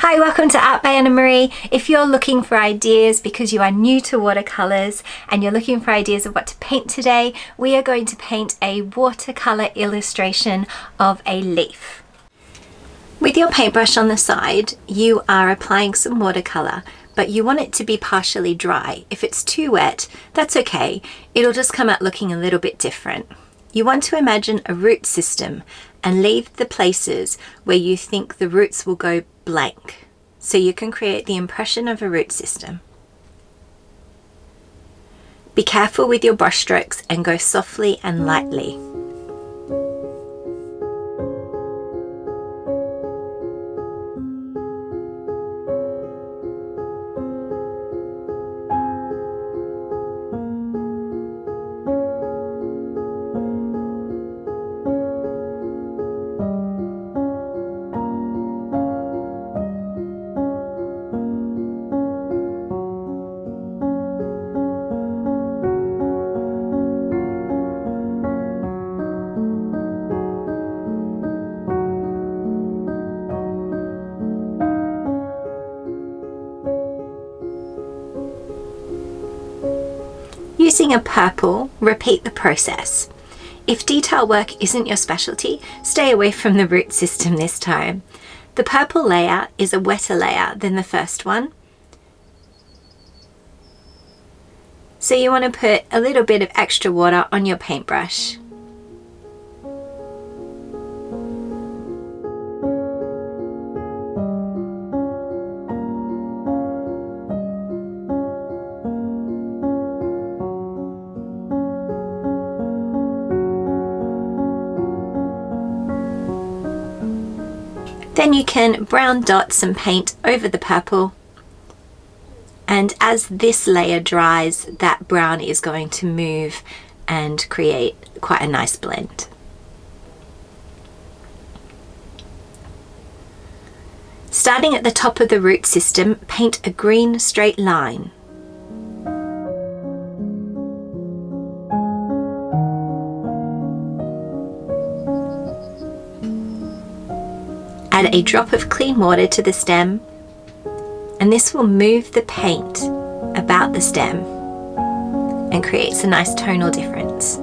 Hi, welcome to Art by Anna Marie. If you're looking for ideas because you are new to watercolours and you're looking for ideas of what to paint today, we are going to paint a watercolour illustration of a leaf. With your paintbrush on the side, you are applying some watercolour, but you want it to be partially dry. If it's too wet, that's okay. It'll just come out looking a little bit different. You want to imagine a root system and leave the places where you think the roots will go blank, so you can create the impression of a root system. Be careful with your brush strokes and go softly and lightly. Using a purple, repeat the process. If detail work isn't your specialty, stay away from the root system this time. The purple layer is a wetter layer than the first one. So you want to put a little bit of extra water on your paintbrush. Then you can brown dot some paint over the purple, and as this layer dries, that brown is going to move and create quite a nice blend. Starting at the top of the root system, paint a green straight line. Add a drop of clean water to the stem, and this will move the paint about the stem and creates a nice tonal difference.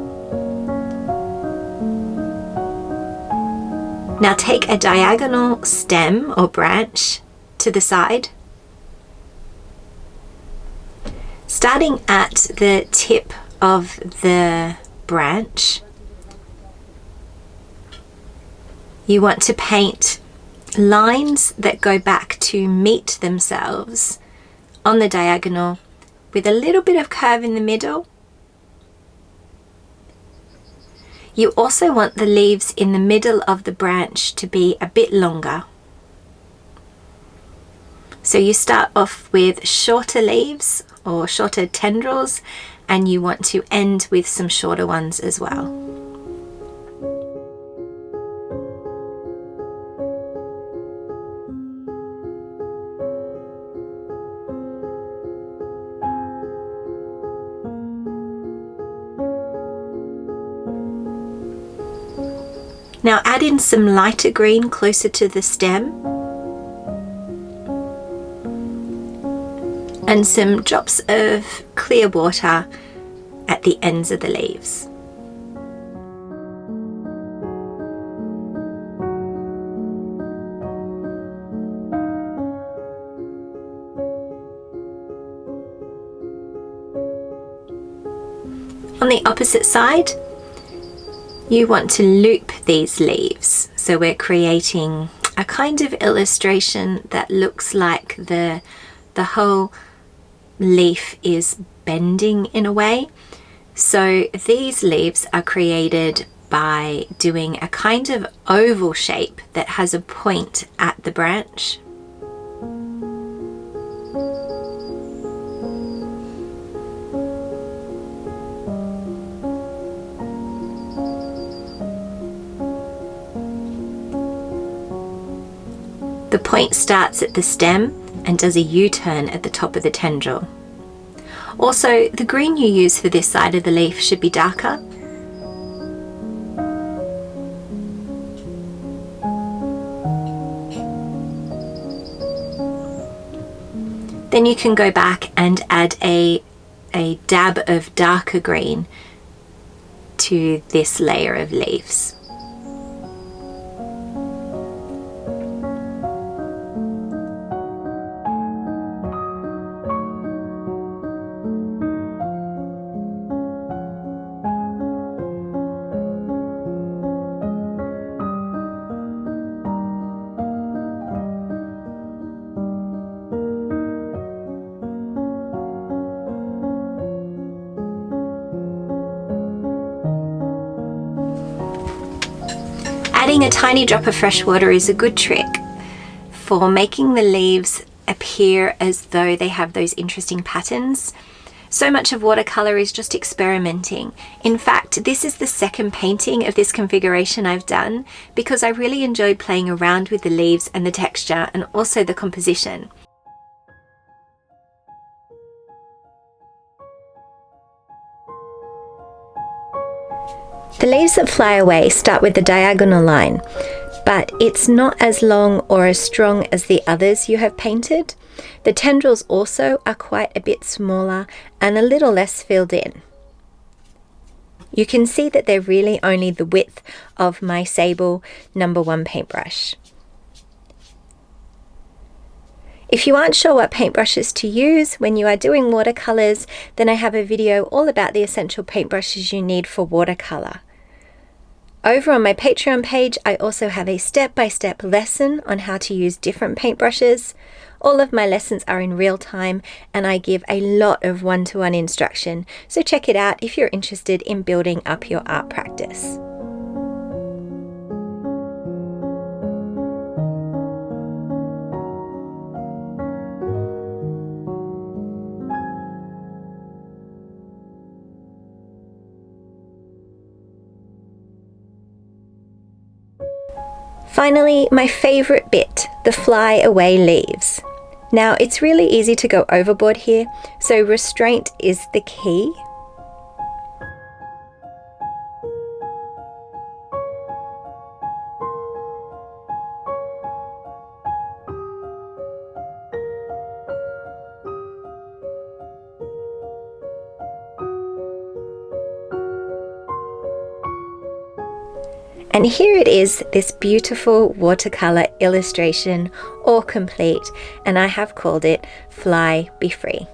Now take a diagonal stem or branch to the side, starting at the tip of the branch. You want to paint lines that go back to meet themselves on the diagonal with a little bit of curve in the middle. You also want the leaves in the middle of the branch to be a bit longer. So you start off with shorter leaves or shorter tendrils, and you want to end with some shorter ones as well. Now add in some lighter green closer to the stem and some drops of clear water at the ends of the leaves. On the opposite side, you want to loop these leaves. So we're creating a kind of illustration that looks like the whole leaf is bending in a way. So these leaves are created by doing a kind of oval shape that has a point at the branch. The point starts at the stem and does a U-turn at the top of the tendril. Also, the green you use for this side of the leaf should be darker. Then you can go back and add a dab of darker green to this layer of leaves. Adding a tiny drop of fresh water is a good trick for making the leaves appear as though they have those interesting patterns. So much of watercolor is just experimenting. In fact, this is the second painting of this configuration I've done because I really enjoyed playing around with the leaves and the texture and also the composition. The leaves that fly away start with the diagonal line, but it's not as long or as strong as the others you have painted. The tendrils also are quite a bit smaller and a little less filled in. You can see that they're really only the width of my Sable No. 1 paintbrush. If you aren't sure what paintbrushes to use when you are doing watercolors, then I have a video all about the essential paintbrushes you need for watercolor. Over on my Patreon page, I also have a step-by-step lesson on how to use different paintbrushes. All of my lessons are in real time and I give a lot of one-to-one instruction, so check it out if you're interested in building up your art practice. Finally, my favorite bit, the fly away leaves. Now, it's really easy to go overboard here, so restraint is the key. And here it is, this beautiful watercolor illustration, all complete, and I have called it Fly, Be Free.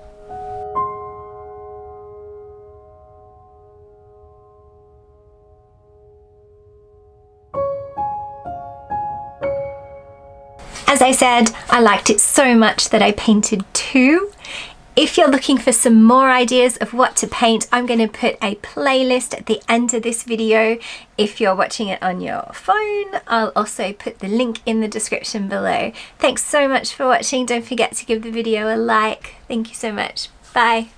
As I said, I liked it so much that I painted two. If you're looking for some more ideas of what to paint, I'm going to put a playlist at the end of this video. If you're watching it on your phone, I'll also put the link in the description below. Thanks so much for watching. Don't forget to give the video a like. Thank you so much. Bye.